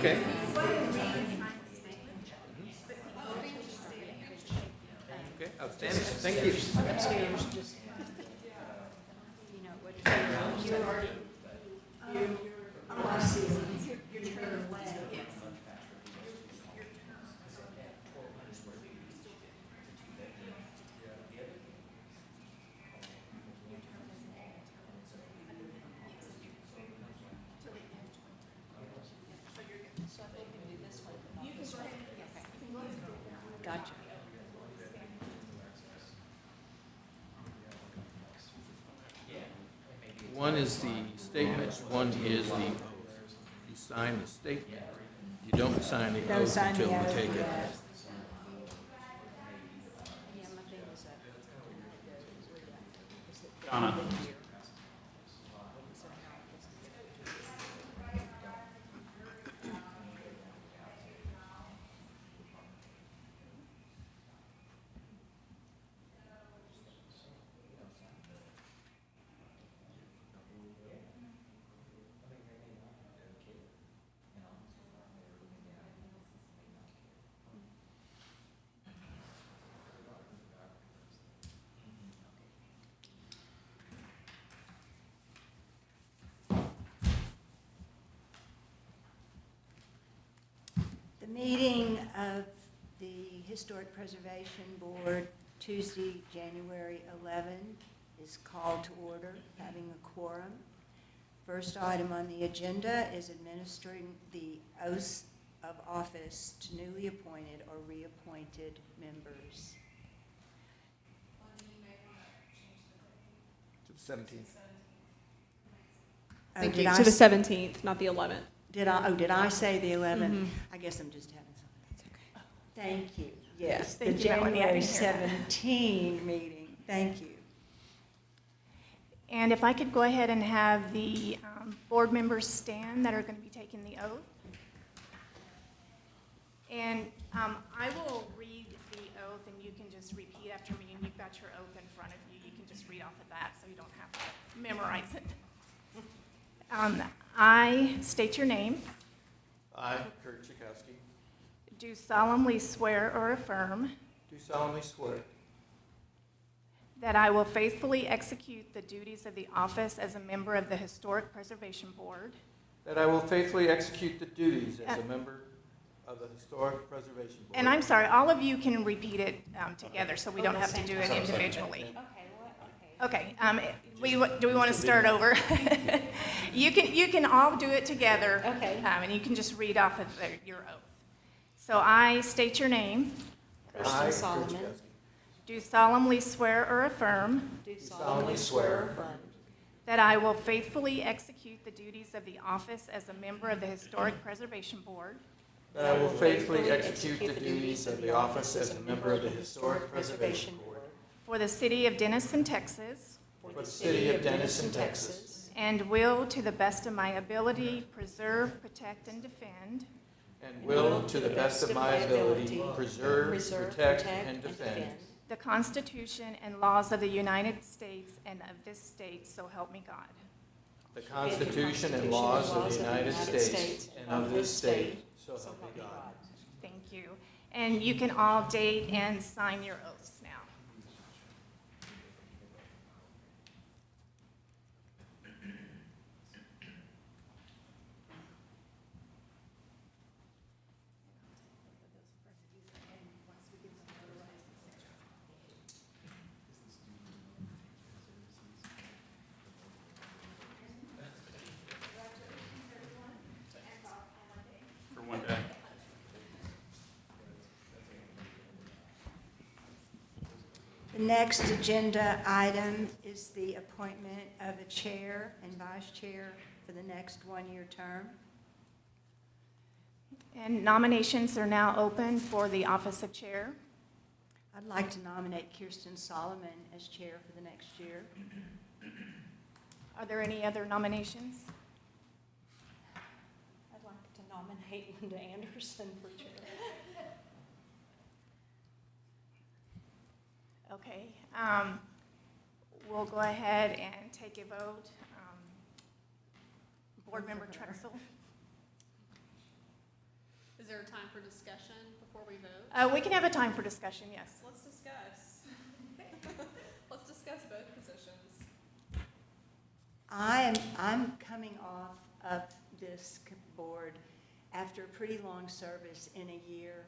Okay. Okay, outstanding. Thank you. Gotcha. One is the statement, one is the oath. You sign the statement. You don't sign the Don't oath sign until the we oath take it. yet. Donna. The meeting of the Historic Preservation Board, Tuesday, January 11, is called to order, having a quorum. First item on the agenda is administering the oaths of office to newly appointed or reappointed members. To the 17th. Oh, Thank did you. I To the s- 17th, not the 11th. Did I say the 11th? Mhm. I guess I'm just having some. That's okay. Thank you. Yes, the Thank you, Melanie. I January didn't hear that. 17 meeting. Thank you. And if I could go ahead and have the board members stand that are going to be taking the oath. And I will read the oath, and you can just repeat after me, and you've got your oath in front of you. You can just read off of that, so you don't have to memorize it. I state your name, I, Kurt Chakowski, do solemnly swear or affirm do solemnly swear that I will faithfully execute the duties of the office as a member of the Historic Preservation Board that I will faithfully execute the duties as a member of the Historic Preservation Board. And I'm sorry, all of you can repeat it together, so we don't have to do it individually. Okay, do we want to start over? You can all do it together. Okay. And you can just read off of your oath. So I state your name, I, Christian Kurt Solomon, Chakowski, do solemnly swear or affirm do solemnly swear or affirm that I will faithfully execute the duties of the office as a member of the Historic Preservation Board that I will faithfully execute the duties of the office as a member of the Historic Preservation Board for the city of Denison, Texas, for the city of Denison, Texas, and will, to the best of my ability, preserve, protect, and defend and will, to the best of my ability, preserve, protect, and defend the Constitution and laws of the United States and of this state, so help me God. the Constitution and laws of the United States and of this state, so help me God. Thank you. And you can all date and sign your oaths now. For one day. The next agenda item is the appointment of a chair and vice chair for the next one-year term. And nominations are now open for the office of chair. I'd like to nominate Kirsten Solomon as chair for the next year. Are there any other nominations? I'd like to nominate Linda Anderson for chair. Okay. We'll go ahead and take a vote. Board Member Trexel? Is there a time for discussion before we vote? We can have a time for discussion, yes. Let's discuss. Let's discuss both positions. I'm coming off of this board after a pretty long service in a year.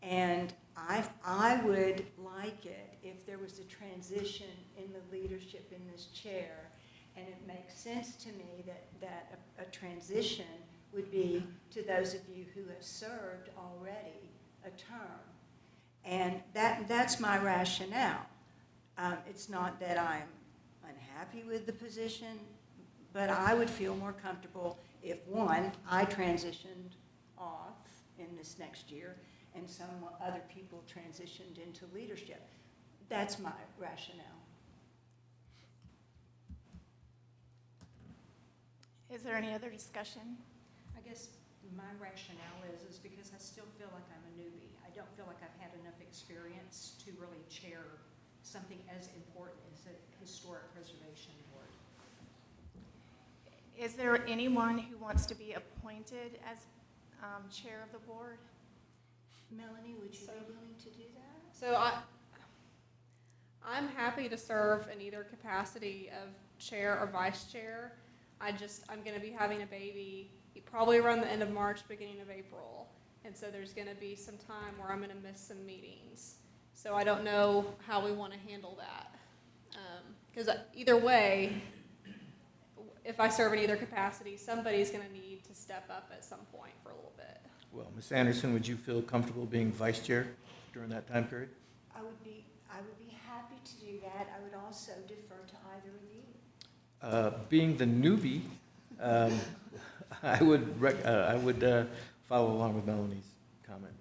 And I would like it if there was a transition in the leadership in this chair. And it makes sense to me that a transition would be to those of you who have served already a term. And that's my rationale. It's not that I'm unhappy with the position, but I would feel more comfortable if, one, I transitioned off in this next year and some other people transitioned into leadership. That's my rationale. Is there any other discussion? I guess my rationale is because I still feel like I'm a newbie. I don't feel like I've had enough experience to really chair something as important as a historic preservation board. Is there anyone who wants to be appointed as chair of the board? Melanie, would you be willing to do that? So I'm happy to serve in either capacity of chair or vice chair. I'm going to be having a baby probably around the end of March, beginning of April. And so there's going to be some time where I'm going to miss some meetings. So I don't know how we want to handle that. Because either way, if I serve in either capacity, somebody's going to need to step up at some point for a little bit. Well, Ms. Anderson, would you feel comfortable being vice chair during that time period? I would be happy to do that. I would also defer to either of you. Being the newbie, I would follow along with Melanie's comment.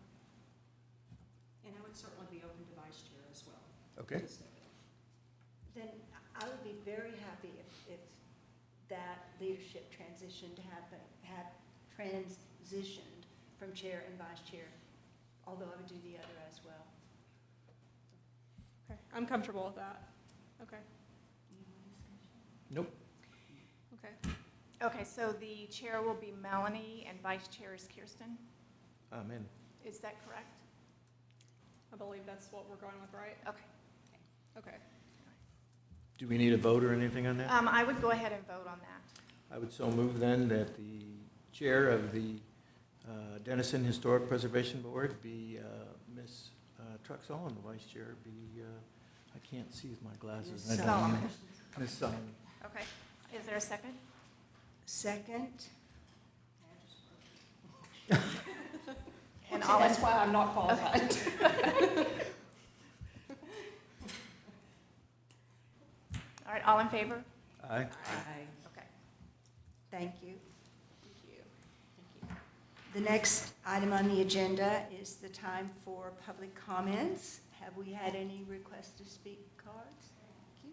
And I would certainly be open to vice chair as well. Okay. Then I would be very happy if that leadership transition to have transitioned from chair and vice chair, although I would do the other as well. Okay, I'm comfortable with that. Okay. Nope. Okay. Okay, so the chair will be Melanie and vice chair is Kirsten. I'm in. Is that correct? I believe that's what we're going with, right? Okay. Okay. Do we need a vote or anything on that? I would go ahead and vote on that. I would so move then that the chair of the Denison Historic Preservation Board be Ms. Truxall, and the vice chair be, I can't see with my glasses. Ms. I don't Solomon. know. Ms. Solomon. Okay. Is there a second? Second, And See, all in, that's why I'm not qualified. all right, all in favor? Aye. Okay. thank you. Thank you. Thank you. The next item on the agenda is the time for public comments. Have we had any requests to speak cards? Thank you.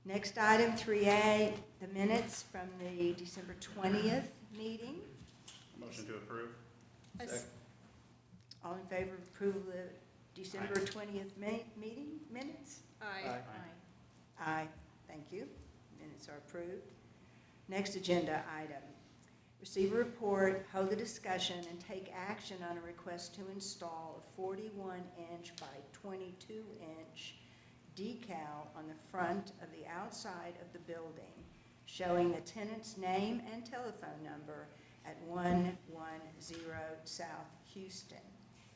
Next item, 3A, the minutes from the December 20th meeting. Motion to approve? All in favor of approval of the December 20th meeting minutes? Aye. Aye, thank you. Minutes are approved. Next agenda item, receive a report, hold a discussion, and take action on a request to install a 41-inch by 22-inch decal on the front of the outside of the building, showing the tenant's name and telephone number at 110 South Houston,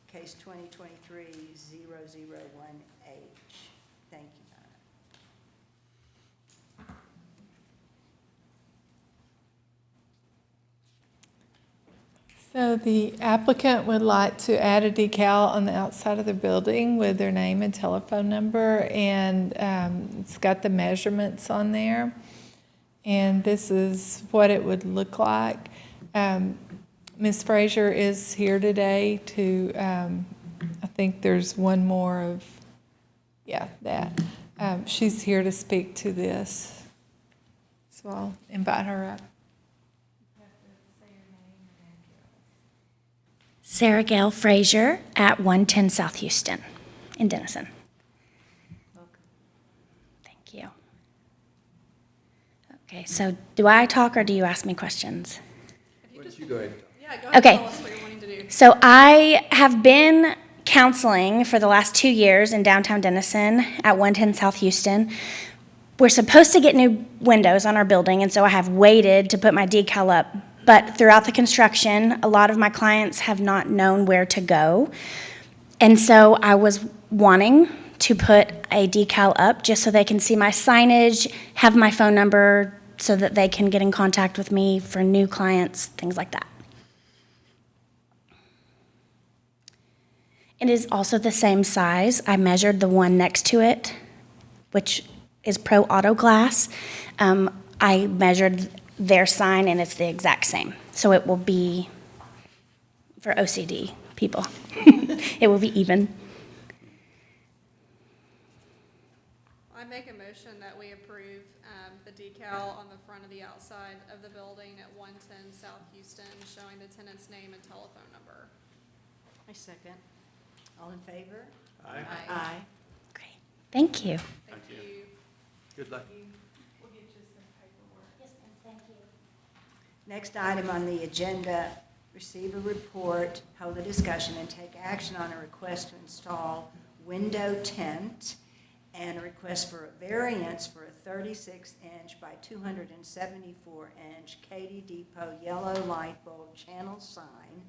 case 2023-001H. Thank you, Donna. So the applicant would like to add a decal on the outside of the building with their name and telephone number, and it's got the measurements on there. And this is what it would look like. Ms. Frazier is here today to, I think there's one more of, that. She's here to speak to this. So I'll invite her up. Sarah Gail Frazier at 110 South Houston in Denison. Thank you. Okay, so do I talk or do you ask me questions? If you Why just, don't you go ahead and talk? yeah, go ahead and Okay. tell us what you're wanting to do. you. So I have been counseling for the last 2 years in downtown Denison at 110 South Houston. We're supposed to get new windows on our building, and so I have waited to put my decal up. But throughout the construction, a lot of my clients have not known where to go. And so I was wanting to put a decal up just so they can see my signage, have my phone number so that they can get in contact with me for new clients, things like that. It is also the same size. I measured the one next to it, which is Pro Auto Glass. I measured their sign, and it's the exact same. So it will be, for OCD people, it will be even. I make a motion that we approve the decal on the front of the outside of the building at 110 South Houston, showing the tenant's name and telephone number. I second. All in favor? Aye. Aye. Great. Thank you. Thank you. Good luck. Next item on the agenda, receive a report, hold a discussion, and take action on a request to install window tent and a request for a variance for a 36-inch by 274-inch Katy Depot yellow light bulb channel sign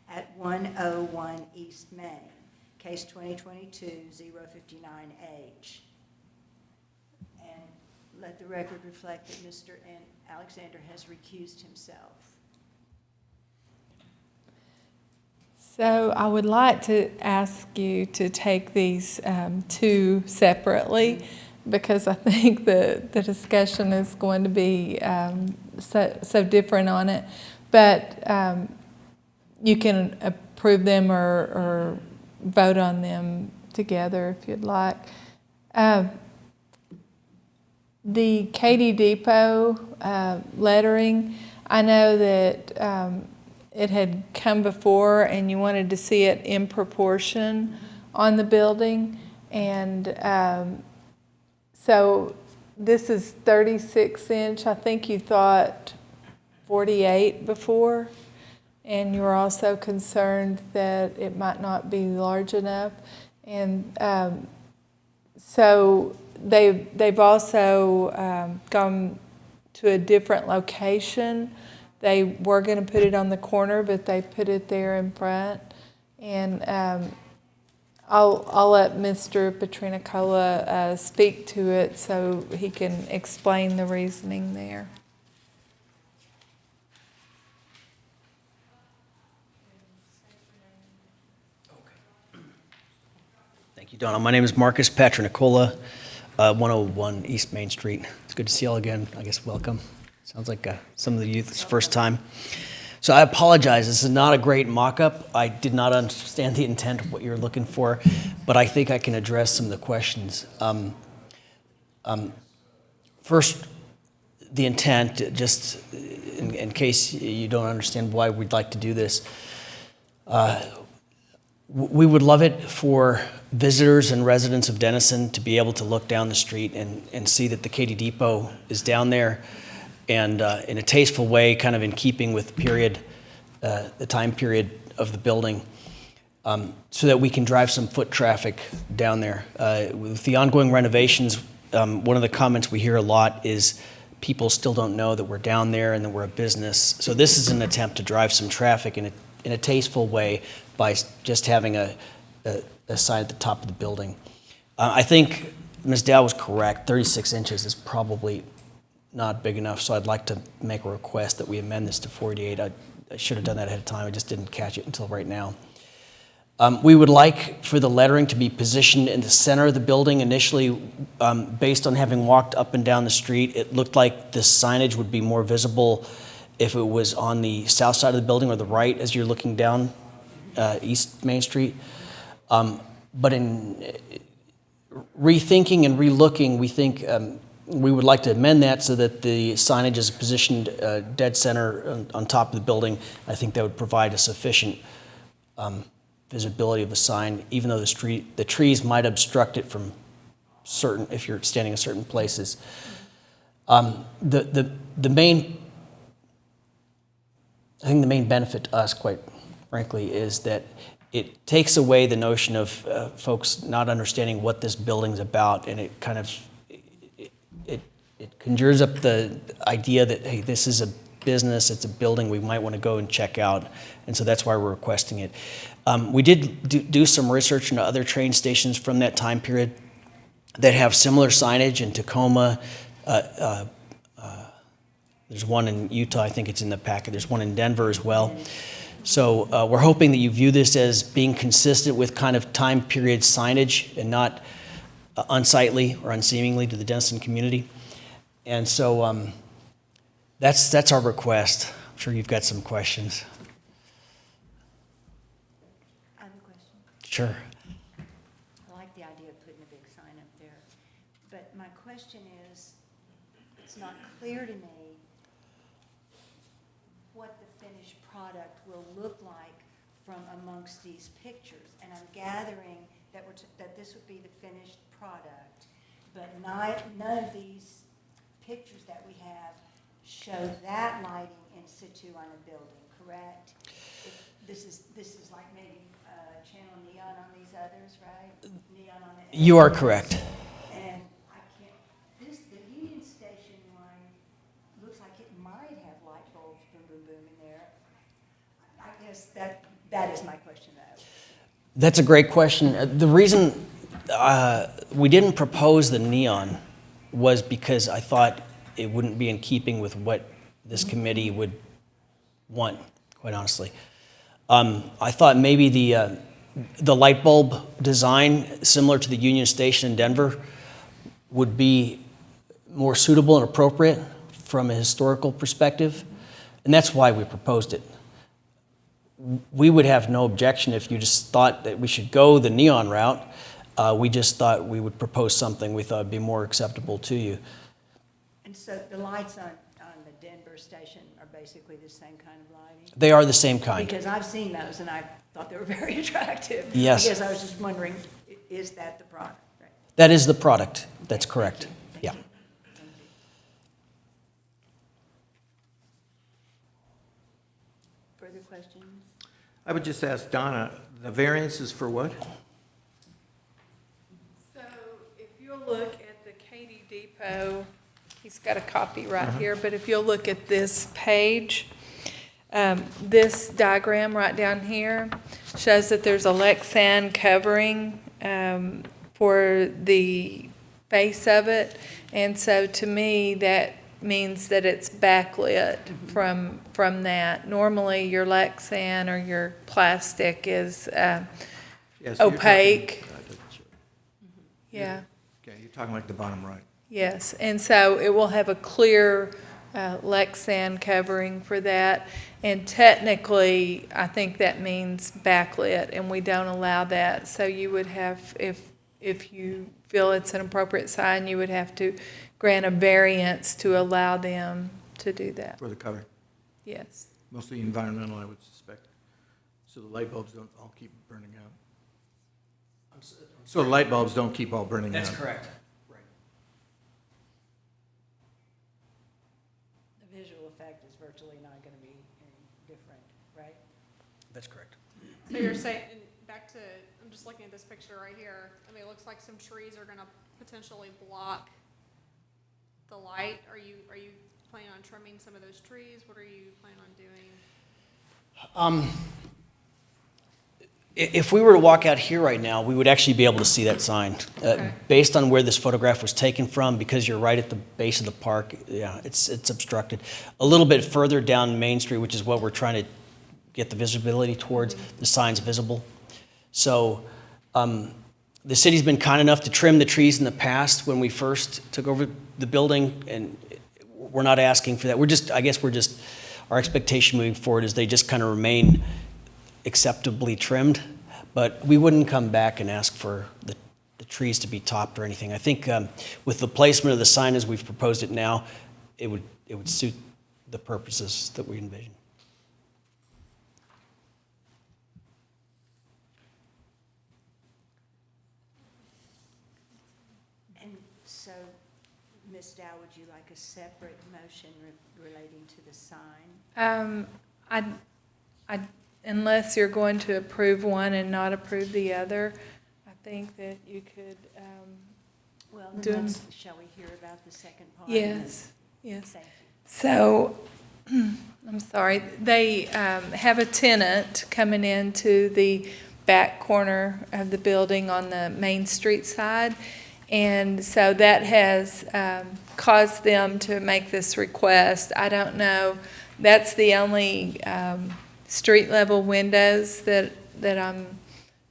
at 101 East Main, case 2022-059H. And let the record reflect that Mr. Alexander has recused himself. So I would like to ask you to take these two separately, because I think the discussion is going to be so different on it. But you can approve them or vote on them together if you'd like. The Katy Depot lettering, I know that it had come before and you wanted to see it in proportion on the building. And so this is 36-inch. I think you thought 48 before. And you were also concerned that it might not be large enough. And so they've also gone to a different location. They were going to put it on the corner, but they put it there in front. And I'll let Mr. Petrinicola speak to it so he can explain the reasoning there. Thank you, Donna. My name is Marcus Patrinicola, 101 East Main Street. It's good to see you all again. I guess welcome. Sounds like some of the youth's first time. So I apologize. This is not a great mock-up. I did not understand the intent of what you're looking for, but I think I can address some of the questions. First, the intent, just in case you don't understand why we'd like to do this. We would love it for visitors and residents of Denison to be able to look down the street and see that the Katy Depot is down there, and in a tasteful way, kind of in keeping with the time period of the building, so that we can drive some foot traffic down there. With the ongoing renovations, one of the comments we hear a lot is people still don't know that we're down there and that we're a business. So this is an attempt to drive some traffic in a tasteful way by just having a sign at the top of the building. I think Ms. Dow was correct. 36 inches is probably not big enough, so I'd like to make a request that we amend this to 48. I should have done that ahead of time. I just didn't catch it until right now. We would like for the lettering to be positioned in the center of the building. Initially, based on having walked up and down the street, it looked like the signage would be more visible if it was on the south side of the building or the right as you're looking down East Main Street. But in rethinking and relooking, we think we would like to amend that so that the signage is positioned dead center on top of the building. I think that would provide a sufficient visibility of the sign, even though the trees might obstruct it from certain, if you're standing in certain places. The main benefit to us, quite frankly, is that it takes away the notion of folks not understanding what this building's about, and it kind of, it conjures up the idea that, hey, this is a business, it's a building we might want to go and check out, and so that's why we're requesting it. We did do some research into other train stations from that time period that have similar signage in Tacoma. There's one in Utah, I think it's in the packet. There's one in Denver as well. So we're hoping that you view this as being consistent with kind of time period signage and not unsightly or unseemingly to the Denison community. And so that's our request. I'm sure you've got some questions. I have a question. Sure. I like the idea of putting a big sign up there, but my question is, it's not clear to me what the finished product will look like from amongst these pictures. And I'm gathering that that this would be the finished product, but none of these pictures that we have show that lighting in situ on a building, correct? This is like maybe channel neon on these others, right? Neon on the. You are correct. And I can't, the Union Station line looks like it might have light bulbs, boom, boom, boom in there. I guess that is my question though. That's a great question. The reason we didn't propose the neon was because I thought it wouldn't be in keeping with what this committee would want, quite honestly. I thought maybe the light bulb design, similar to the Union Station in Denver, would be more suitable and appropriate from a historical perspective, and that's why we proposed it. We would have no objection if you just thought that we should go the neon route. We just thought we would propose something we thought would be more acceptable to you. And so the lights on the Denver station are basically the same kind of lighting? They are the same kind. Because I've seen those and I thought they were very attractive. Yes. I guess I was just wondering, is that the product? Right. That is the product. That's correct. Yeah. Thank you. Further questions? I would just ask Donna, the variance is for what? So if you'll look at the Katy Depot, he's got a copy right here, but if you'll look at this page, this diagram right down here shows that there's a Lexan covering for the base of it. And so to me, that means that it's backlit from that. Normally, your Lexan or your plastic is Yes, you're talking- opaque. Yeah. Okay, you're talking like the bottom right. Yes, and so it will have a clear Lexan covering for that. And technically, I think that means backlit, and we don't allow that. So you would have, if you feel it's an appropriate sign, you would have to grant a variance to allow them to do that. For the cover, Yes. mostly environmental, I would suspect. So the light bulbs don't all keep burning out. So the light bulbs don't keep all burning out. That's correct. Right. The visual effect is virtually not going to be any different, right? That's correct. So you're saying, and back to, I'm just looking at this picture right here. I mean, it looks like some trees are gonna potentially block the light. Are you planning on trimming some of those trees? What are you planning on doing? If we were to walk out here right now, we would actually be able to see that sign. Okay. Based on where this photograph was taken from, because you're right at the base of the park, yeah, it's obstructed. A little bit further down Main Street, which is what we're trying to get the visibility towards, the sign's visible. So the city's been kind enough to trim the trees in the past when we first took over the building, and we're not asking for that. Our expectation moving forward is they just kind of remain acceptably trimmed, but we wouldn't come back and ask for the trees to be topped or anything. I think with the placement of the sign as we've proposed it now, it would suit the purposes that we envision. And so, Ms. Dow, would you like a separate motion relating to the sign? unless you're going to approve one and not approve the other, I think that you could, Well, Do- then shall we hear about the second part? yes, yes. Thank you. So, I'm sorry, they have a tenant coming into the back corner of the building on the Main Street side. And so that has caused them to make this request. I don't know, that's the only street level windows that I'm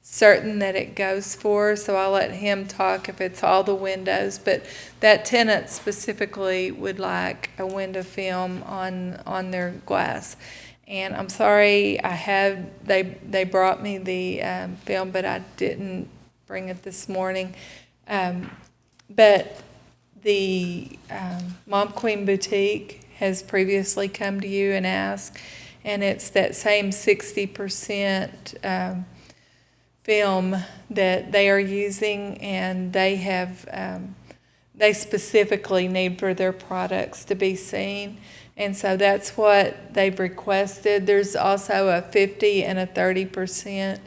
certain that it goes for, so I'll let him talk if it's all the windows. But that tenant specifically would like a window film on their glass. And I'm sorry, they brought me the film, but I didn't bring it this morning. But the Mom Queen Boutique has previously come to you and asked, and it's that same 60% film that they are using, and they have, they specifically need for their products to be seen. And so that's what they've requested. There's also a 50 and a 30%,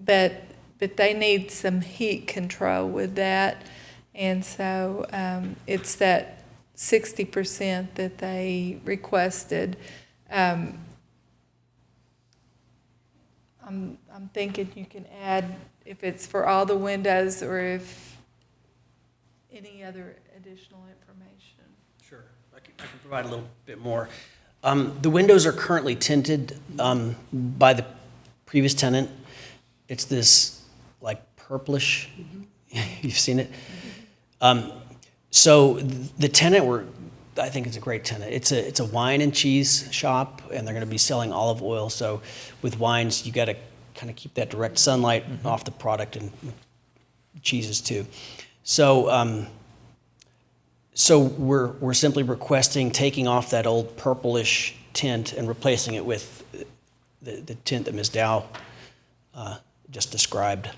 but they need some heat control with that. And so it's that 60% that they requested. I'm thinking you can add if it's for all the windows or if any other additional information. Sure, I can provide a little bit more. The windows are currently tinted by the previous tenant. It's this like purplish, you've seen it. So the tenant, I think it's a great tenant. It's a wine and cheese shop, and they're going to be selling olive oil. So with wines, you got to kind of keep that direct sunlight off the product, and cheeses too. So so we're simply requesting taking off that old purplish tint and replacing it with the tint that Ms. Dow just described.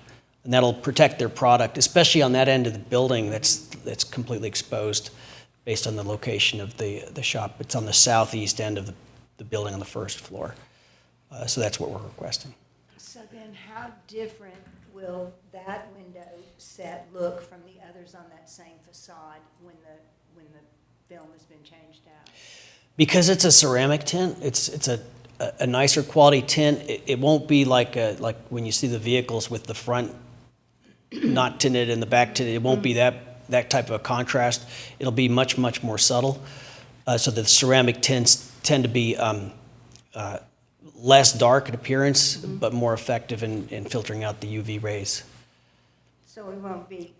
And that'll protect their product, especially on that end of the building that's completely exposed based on the location of the shop. It's on the southeast end of the building on the first floor. So that's what we're requesting. So then how different will that window set look from the others on that same facade when the film has been changed out? Because it's a ceramic tint, it's a nicer quality tint. It won't be like when you see the vehicles with the front not tinted and the back tinted. It won't be that type of a contrast. It'll be much more subtle. So the ceramic tints tend to be less dark in appearance, but more effective in filtering out the UV rays. So it won't be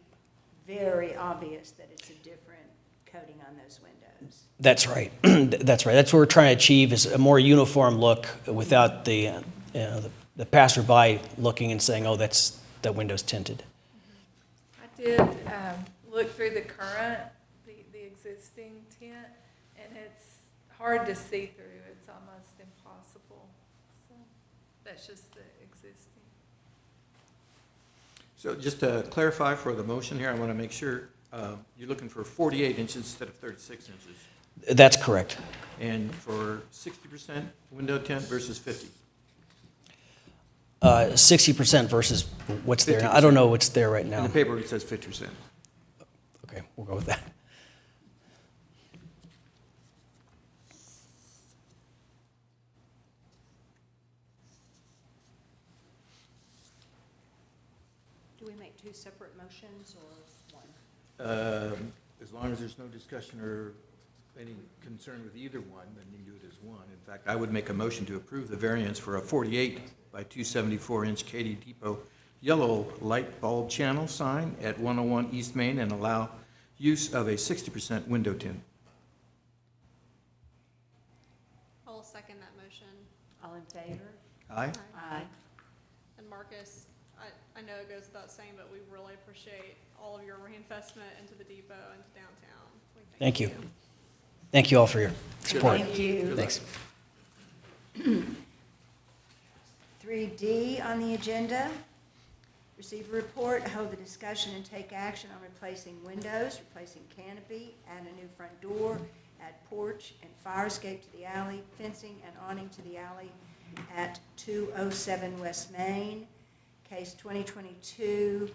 very obvious that it's a different coating on those windows? That's right. That's right. That's what we're trying to achieve, is a more uniform look without the passerby looking and saying, "Oh, that window's tinted." I did look through the current, the existing tint, and it's hard to see through. It's almost impossible. So that's just the existing. So just to clarify for the motion here, I want to make sure you're looking for 48 inches instead of 36 inches. That's correct. And for 60% window tint versus 50. 60% versus what's there now. I don't know what's there right In now. the paper, it says 50%. Okay, we'll go with that. Do we make two separate motions or one? As long as there's no discussion or any concern with either one, then you can do it as one. In fact, I would make a motion to approve the variance for a 48 by 274-inch Katy Depot yellow light bulb channel sign at 101 East Main and allow use of a 60% window tint. I'll second that motion. All in favor? Aye? Aye. And Marcus, I know it goes without saying, but we really appreciate all of your reinvestment into the depot and to downtown. We Thank you. Thank you all for your support. Thank you. Thanks. 3D on the agenda, receive a report, hold the discussion and take action on replacing windows, replacing canopy, add a new front door, add porch and fire escape to the alley, fencing and awning to the alley, at 207 West Main, case 2022-061H.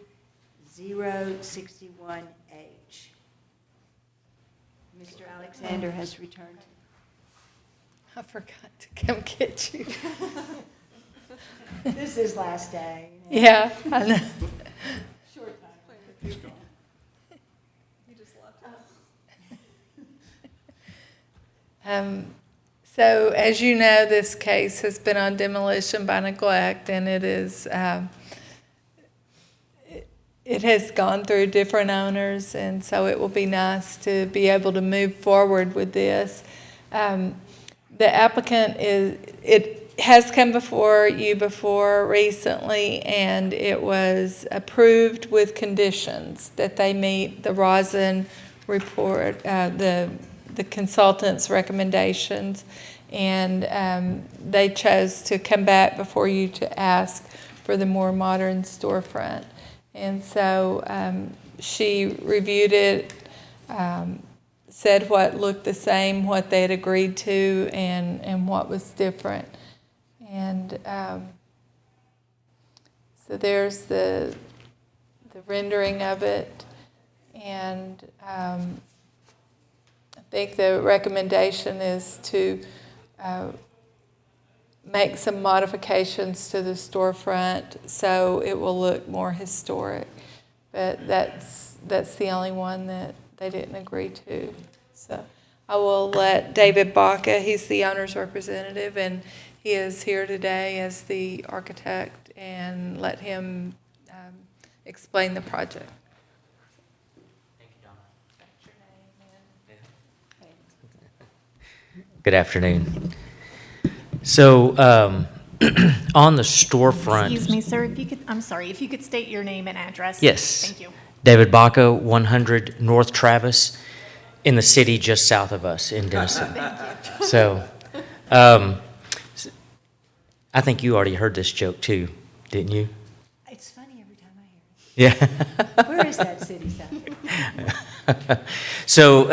Mr. Alexander has returned. I forgot to come get you. This is his last day. Yeah, I know. Short time. You just left us. So as you know, this case has been on demolition by neglect, and it has gone through different owners, and so it will be nice to be able to move forward with this. The applicant has come before you before recently, and it was approved with conditions that they meet the rosin report, the consultant's recommendations, and they chose to come back before you to ask for the more modern storefront. And so she reviewed it, said what looked the same, what they had agreed to, and what was different. And so there's the rendering of it, and I think the recommendation is to make some modifications to the storefront so it will look more historic. But that's the only one that they didn't agree to. So I will let David Baca, he's the owner's representative, and he is here today as the architect, and let him explain the project. Thank you, Donna. Good afternoon. So, on the storefront. Excuse me, sir, if you could state your name and address. Yes. Thank you. David Baca, 100 North Travis, in the city just south of us in Denison. Thank you. So, I think you already heard this joke too, didn't you? It's funny every time I hear Yeah. it. Where is that city side? So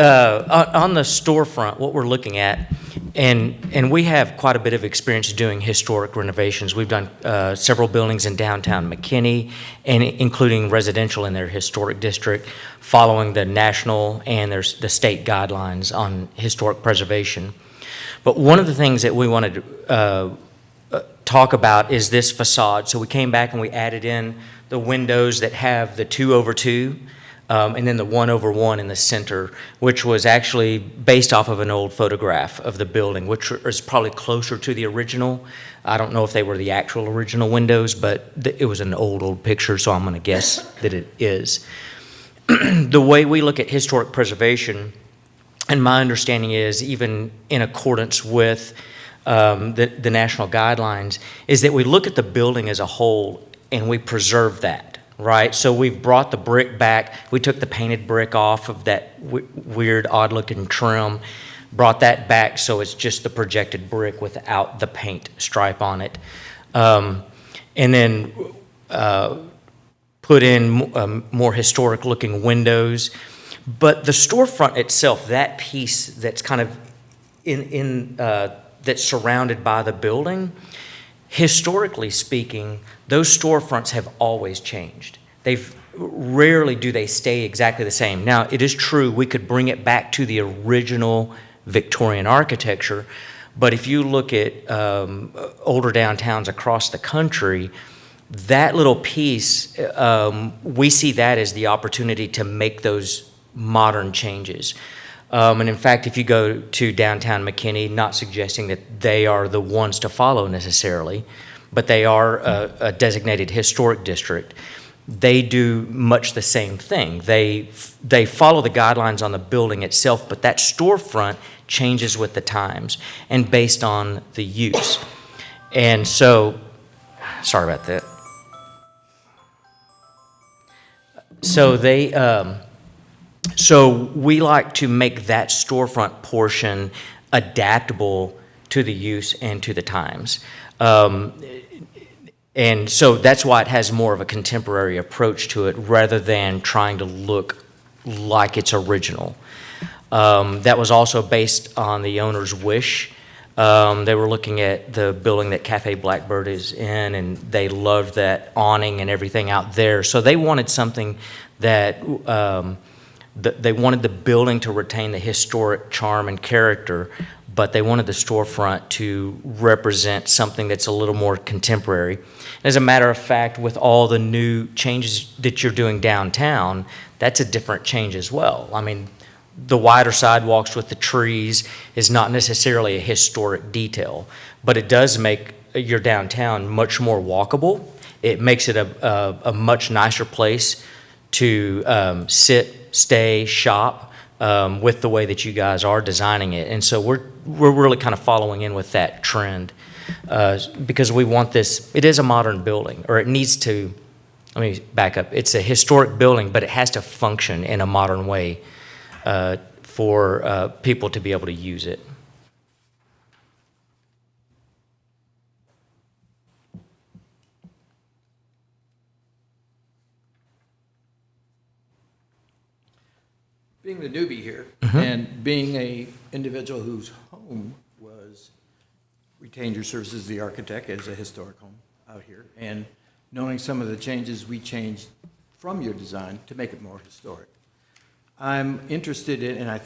on the storefront, what we're looking at, and we have quite a bit of experience doing historic renovations. We've done several buildings in downtown McKinney, and including residential in their historic district, following the national and the state guidelines on historic preservation. But one of the things that we wanted to talk about is this facade. So we came back and we added in the windows that have the 2/2, and then the 1/1 in the center, which was actually based off of an old photograph of the building, which is probably closer to the original. I don't know if they were the actual original windows, but it was an old picture, so I'm going to guess that it is. The way we look at historic preservation, and my understanding is even in accordance with the national guidelines, is that we look at the building as a whole and we preserve that. Right, so we've brought the brick back. We took the painted brick off of that weird, odd-looking trim, brought that back so it's just the projected brick without the paint stripe on it, and then put in more historic-looking windows. But the storefront itself, that piece that's kind of that's surrounded by the building, historically speaking, those storefronts have always changed. Rarely do they stay exactly the same. Now, it is true we could bring it back to the original Victorian architecture, but if you look at older downtowns across the country, that little piece, we see that as the opportunity to make those modern changes. And in fact, if you go to downtown McKinney, not suggesting that they are the ones to follow necessarily, but they are a designated historic district, they do much the same thing. They follow the guidelines on the building itself, but that storefront changes with the times and based on the use. And so, sorry about that. So so we like to make that storefront portion adaptable to the use and to the times. And so that's why it has more of a contemporary approach to it rather than trying to look like it's original. That was also based on the owner's wish. They were looking at the building that Cafe Blackbird is in, and they loved that awning and everything out there. So they wanted something that, they wanted the building to retain the historic charm and character, but they wanted the storefront to represent something that's a little more contemporary. As a matter of fact, with all the new changes that you're doing downtown, that's a different change as well. I mean, the wider sidewalks with the trees is not necessarily a historic detail, but it does make your downtown much more walkable. It makes it a much nicer place to sit, stay, shop, with the way that you guys are designing it. And so we're really kind of following in with that trend, because we want this, it is a modern building, or it needs to, let me back up. It's a historic building, but it has to function in a modern way for people to be able to use it. Being the newbie here, and being a individual whose home was retained your services as the architect as a historic home out here, and knowing some of the changes we changed from your design to make it more historic, I'm interested in, and I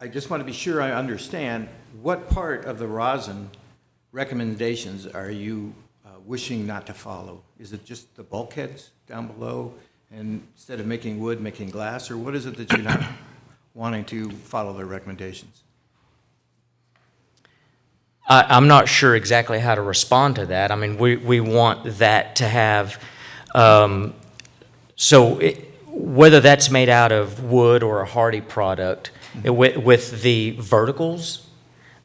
just want to be sure I understand, what part of the rosin recommendations are you wishing not to follow? Is it just the bulkheads down below, and instead of making wood, making glass, or what is it that you're not wanting to follow their recommendations? I'm not sure exactly how to respond to that. I mean, we want that to have, whether that's made out of wood or a hardy product, with the verticals,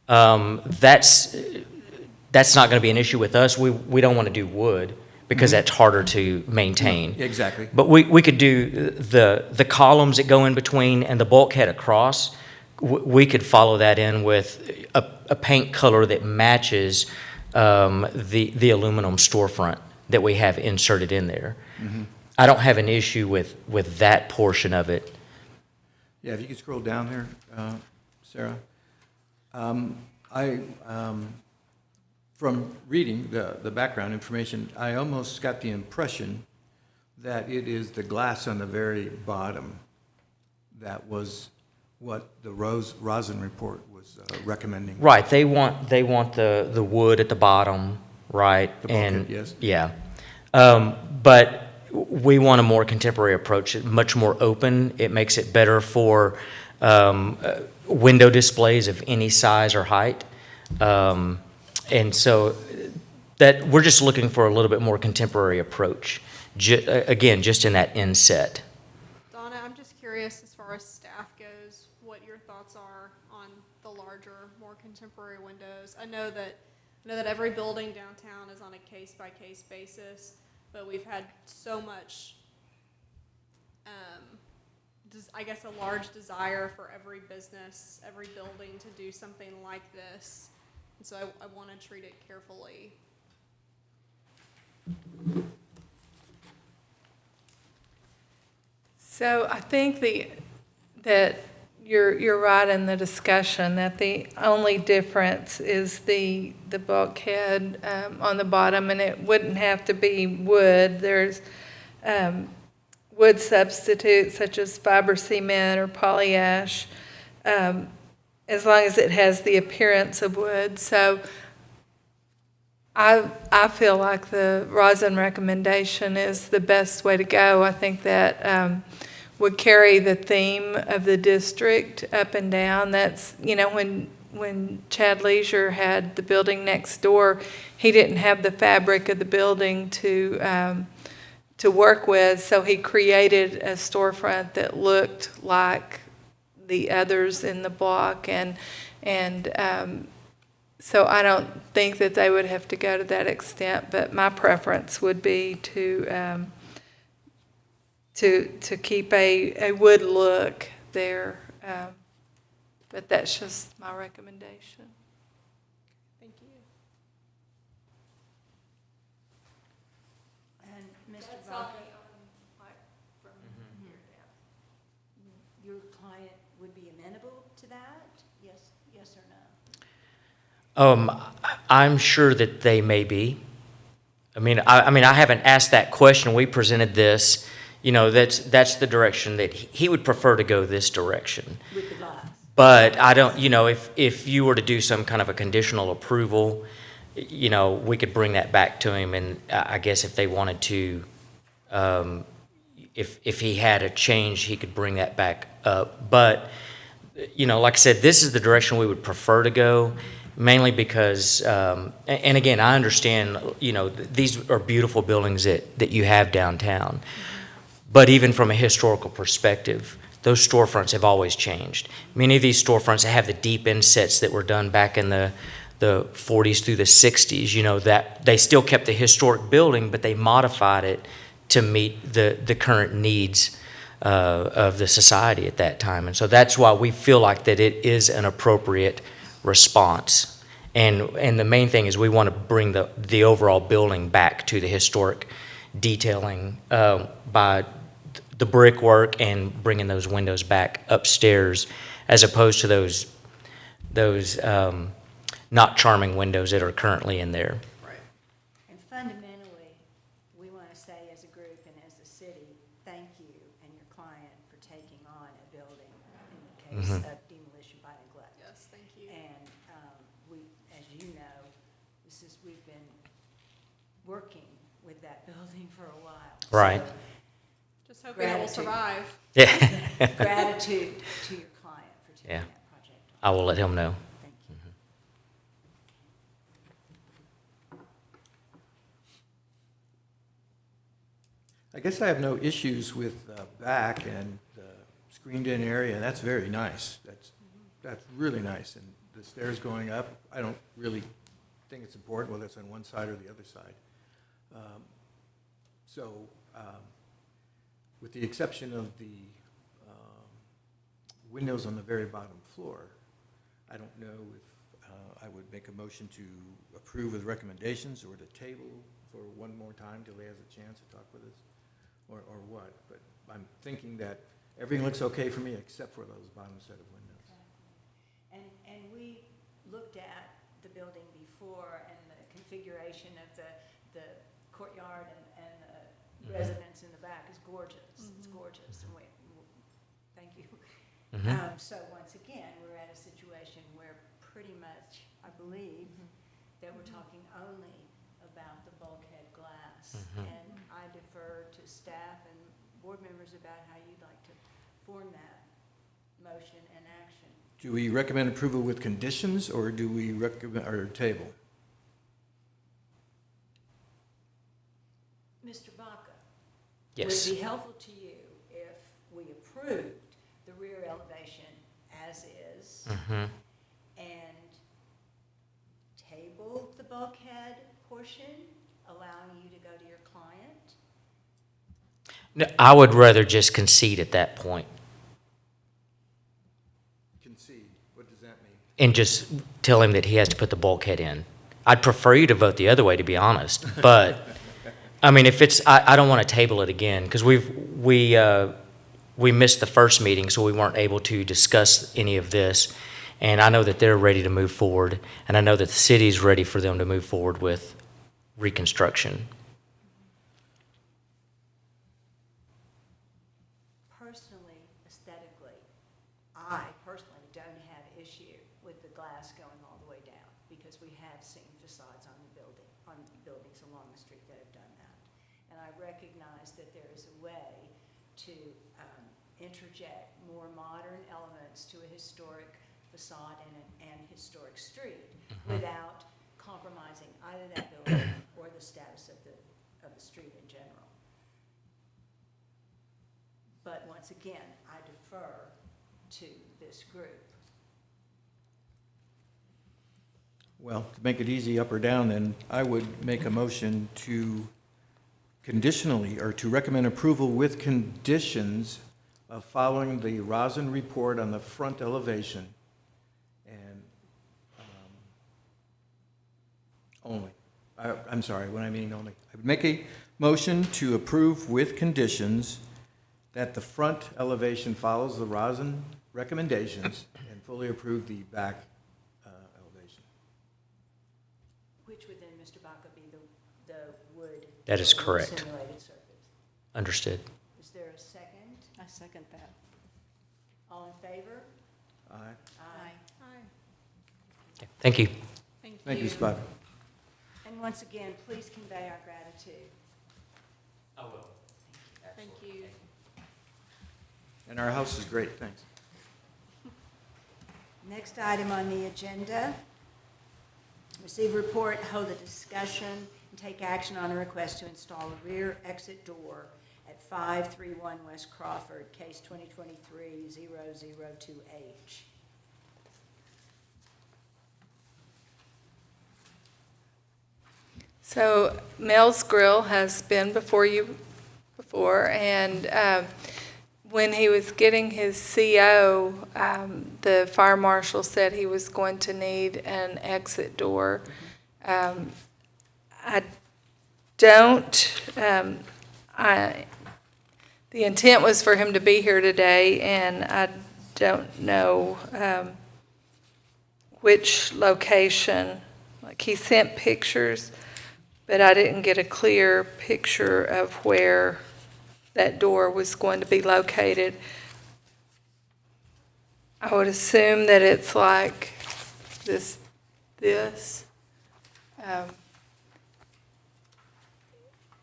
that's not going to be an issue with us. We don't want to do wood because that's harder to maintain. Exactly. But we could do the columns that go in between and the bulkhead across. We could follow that in with a paint color that matches the aluminum storefront that we have inserted in there. I don't have an issue with that portion of it. Yeah, if you could scroll down there, Sarah. From reading the background information, I almost got the impression that it is the glass on the very bottom that was what the rosin report was recommending. Right, they want the wood at the bottom, right? The bulkhead, yes. Yeah. But we want a more contemporary approach, much more open. It makes it better for window displays of any size or height. And so that we're just looking for a little bit more contemporary approach. Again, just in that inset. Donna, I'm just curious, as far as staff goes, what your thoughts are on the larger, more contemporary windows. I know that every building downtown is on a case-by-case basis, but we've had so much, I guess, a large desire for every business, every building to do something like this. And so I want to treat it carefully. So I think that you're right in the discussion, that the only difference is the bulkhead on the bottom, and it wouldn't have to be wood. There's wood substitutes such as fiber cement or polyash, as long as it has the appearance of wood. So I feel like the rosin recommendation is the best way to go. I think that would carry the theme of the district up and down. That's, when Chad Leisure had the building next door, he didn't have the fabric of the building to work with, so he created a storefront that looked like the others in the block, and so I don't think that they would have to go to that extent, but my preference would be to keep a wood look there, but that's just my recommendation. Thank you. And Mr. Vaughn, your client would be amenable to that? Yes or no? I'm sure that they may be. I haven't asked that question. We presented this, that's the direction that he would prefer to go this direction. With the glass. But I don't, if you were to do some kind of a conditional approval, we could bring that back to him, and I guess if they wanted to, if he had a change, he could bring that back up. But, like I said, this is the direction we would prefer to go, mainly because, and again, I understand, these are beautiful buildings that you have downtown. But even from a historical perspective, those storefronts have always changed. Many of these storefronts have the deep insets that were done back in the 40s through the 60s, that they still kept the historic building, but they modified it to meet the current needs of the society at that time. And so that's why we feel like that it is an appropriate response. And the main thing is we want to bring the overall building back to the historic detailing by the brickwork and bringing those windows back upstairs, as opposed to those not charming windows that are currently in there. And fundamentally, we want to say as a group and as a city, thank you and your client for taking on a building in the case of demolition by neglect. Yes, thank you. And we, as you know, we've been working with that building for a while. Right. So, Just hoping it will Gratitude. survive. Yeah. gratitude to your client for taking Yeah. that project on. I will let him know. Thank you. I guess I have no issues with back and screened-in area. That's very nice. That's really nice. And the stairs going up, I don't really think it's important whether it's on one side or the other side. So, with the exception of the windows on the very bottom floor, I don't know if I would make a motion to approve with recommendations or to table for one more time till he has a chance to talk with us, or what. But I'm thinking that everything looks okay for me except for those bottom set of windows. And we looked at the building before and the configuration of the courtyard and the residence in the back is gorgeous. It's gorgeous, and thank you. So once again, we're at a situation where pretty much, I believe, that we're talking only about the bulkhead glass. And I defer to staff and board members about how you'd like to form that motion and action. Do we recommend approval with conditions, or do we recommend, or table? Mr. Baca? Yes. Would it be helpful to you if we approved the rear elevation as is and tabled the bulkhead portion, allowing you to go to your client? No, I would rather just concede at that point Concede, what does that mean? and just tell him that he has to put the bulkhead in. I'd prefer you to vote the other way, to be honest. But, if it's, I don't want to table it again, because we missed the first meeting, so we weren't able to discuss any of this. And I know that they're ready to move forward, and I know that the city's ready for them to move forward with reconstruction. Personally, aesthetically, I personally don't have issue with the glass going all the way down, because we have seen facades on buildings along the street that have done that. And I recognize that there is a way to interject more modern elements to a historic facade and historic street without compromising either that building or the status of the street in general. But once again, I defer to this group. Well, to make it easy, up or down, then I would make a motion to conditionally, or to recommend approval with conditions of following the Rosin report on the front elevation and only. I'm sorry, when I mean only. I would make a motion to approve with conditions that the front elevation follows the Rosin recommendations and fully approve the back elevation. That is correct. Simulated surface. Understood. Is there a second? I second that. All in favor? Aye. Aye. Okay, thank you. Thank you, Spivey. And once again, please convey our gratitude. I will. Thank you. And our house is great, thanks. Next item on the agenda, receive report, hold a discussion, and take action on a request to install a rear exit door at 531 West Crawford, case 2023-002H. So Mel's Grill has been before you before, and when he was getting his CO, the fire marshal said he was going to need an exit door. I don't, the intent was for him to be here today, and I don't know which location. Like, he sent pictures, but I didn't get a clear picture of where that door was going to be located. I would assume that it's like this.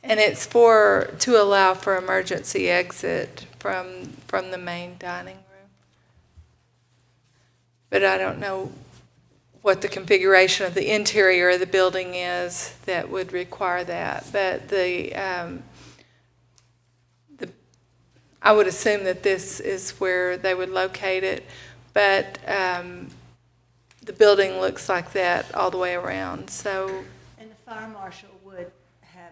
And it's to allow for emergency exit from the main dining room. But I don't know what the configuration of the interior of the building is that would require that. But I would assume that this is where they would locate it, but the building looks like that all the way around, so. And the fire marshal would have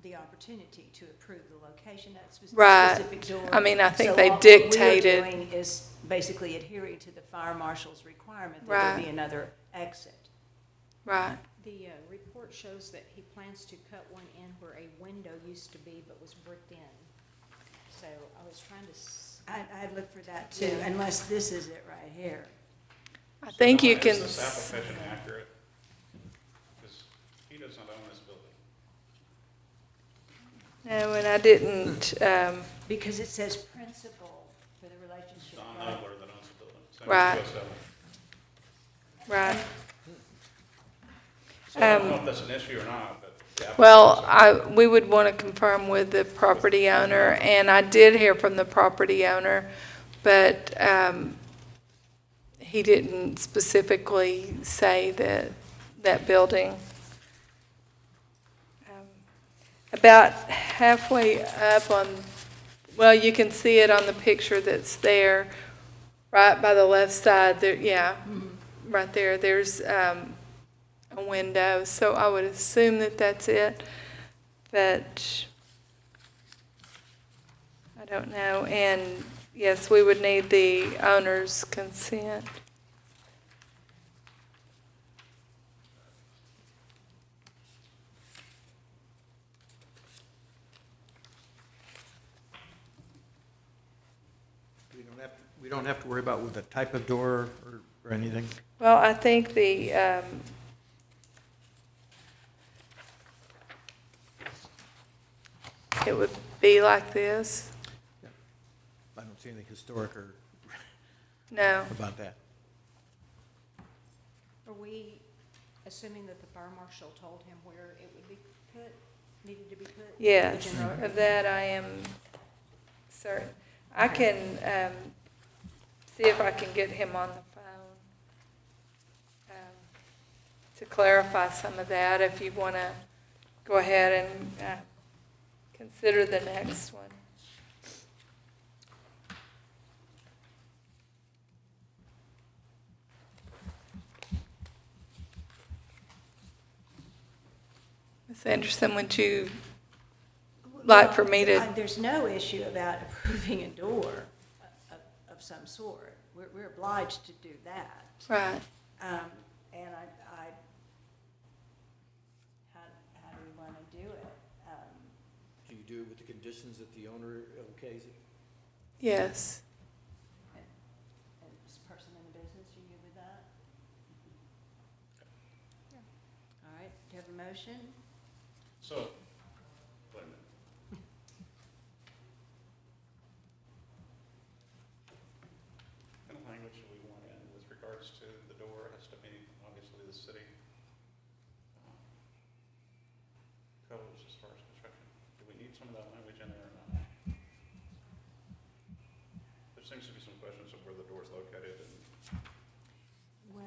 the opportunity to approve the location, that Right. specific door. I mean, I think So they what dictated. we're doing is basically adhering to the fire marshal's requirement that Right. there be another exit. Right. The report shows that he plans to cut one in where a window used to be but was bricked in. So I was trying to, I'd look for that too, unless this is it right here. I think you can. Is this application accurate? Because he does not own this building. No, and I didn't, Because it says principal for the It's relationship. Don right? Nobler that owns the building. Same as Right. 207. right. So I don't know if that's an issue or not, but. the Well, application's- we would want to confirm with the property owner, and I did hear from the property owner, but he didn't specifically say that building. About halfway up well, you can see it on the picture that's there, right by the left side, there, yeah, right there, there's a window, so I would assume that that's it, but I don't know, and yes, we would need the owner's consent. We don't have to worry about with the type of door or anything? Well, I think it would be like this. I don't see anything historic or No, about that. are we assuming that the fire marshal told him where it would be put, needed to be put? yes, The general- of that I am certain. I can see if I can get him on the phone to clarify some of that, if you want to go ahead and consider the next one. Ms. Anderson, would you like for me to? There's no issue about approving a door of some sort. We're obliged to do that. Right. And how do we want to do it? Do you do it with the conditions that the owner okays it? Yes. And this person in the business, are you good with that? All right, do you have a motion? So, regards to the door, has to meet, obviously, the city codes as far as construction. Do we need some of that language in there or not? There seems to be some questions of where the door is located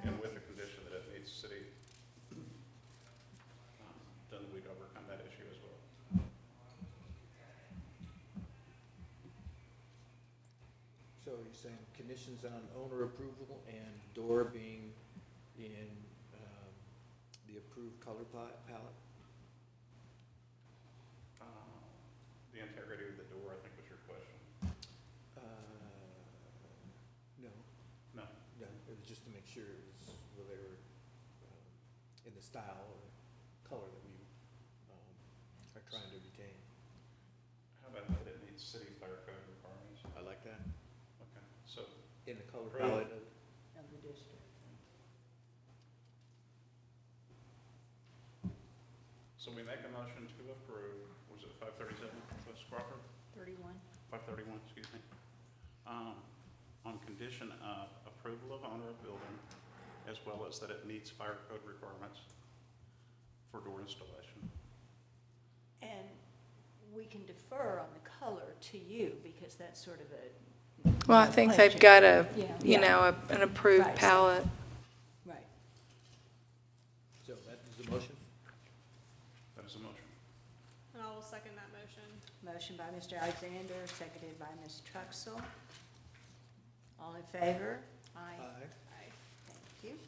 and with the condition that it meets city, then we'd overcome that issue as well. So you're saying conditions on owner approval and door being in the approved color palette? The integrity of the door, I think was your question. No, No, no, it was just to make sure it was, well, they were in the style or color that we are trying to retain. how about that it meets city fire code requirements? I like that. Okay, so In the color Right. palette of, Of the district. So we make a motion to approve, was it 537 West Crawford? 31. 531, excuse me. On condition of approval of owner of building, as well as that it meets fire code requirements for door installation. And we can defer on the color to you, because that's sort of a. Well, I think they've got a, Yeah. an approved Right. palette. Right. so that is the motion? That is a motion. And I will second that motion. Motion by Mr. Alexander, seconded by Ms. Truxell. All in favor? Aye. Aye. Thank you.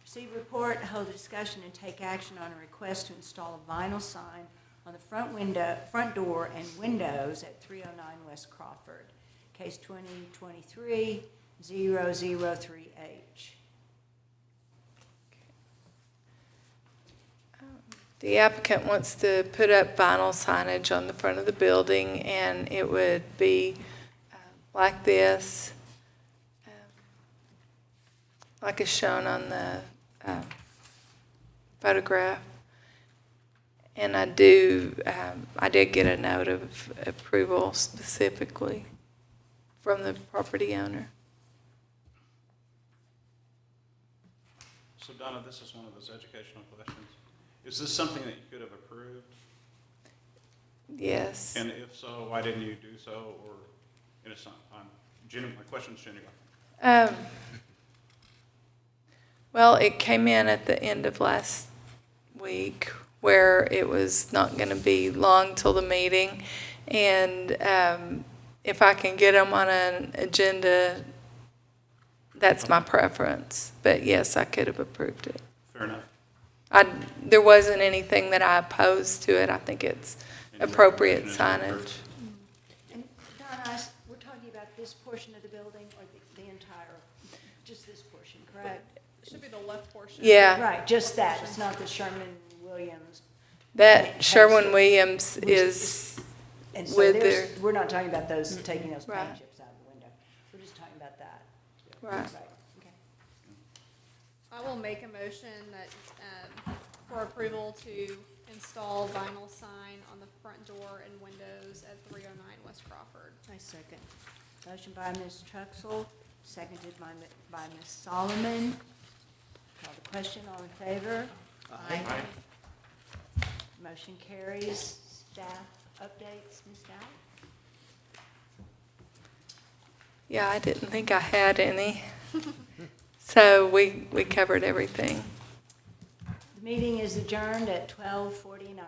Receive report, hold a discussion, and take action on a request to install a vinyl sign on the front door and windows at 309 West Crawford. Case 2023-003H. The applicant wants to put up vinyl signage on the front of the building, and it would be like this, like is shown on the photograph. And I did get a note of approval specifically from the property owner. So Donna, this is one of those educational questions. Is this something that you could have approved? Yes. And if so, why didn't you do so? Or, and it's not, my question's genuine. Well, it came in at the end of last week where it was not going to be long till the meeting. And if I can get them on an agenda, that's my preference. But yes, I could have approved it. Fair enough. There wasn't anything that I opposed to it. I think it's And your appropriate recommendation is signage. And Don, we're talking about this portion of the building or the entire, just this portion, correct? It should be the left portion. Yeah, Right, just that. It's not the Sherman-Williams. that Sherwin-Williams is, And so With their- we're not talking about those, taking those paint Right. chips out of the window. We're just talking about that. right. Right, okay. I will make a motion that, for approval to install vinyl sign on the front door and windows at 309 West Crawford. I second. Motion by Ms. Truxell, seconded by Ms. Solomon. Call the question, all in favor? Aye. Motion carries. Staff updates, Ms. Dow? Yeah, I didn't think I had any. So we covered everything. The meeting is adjourned at 12:49.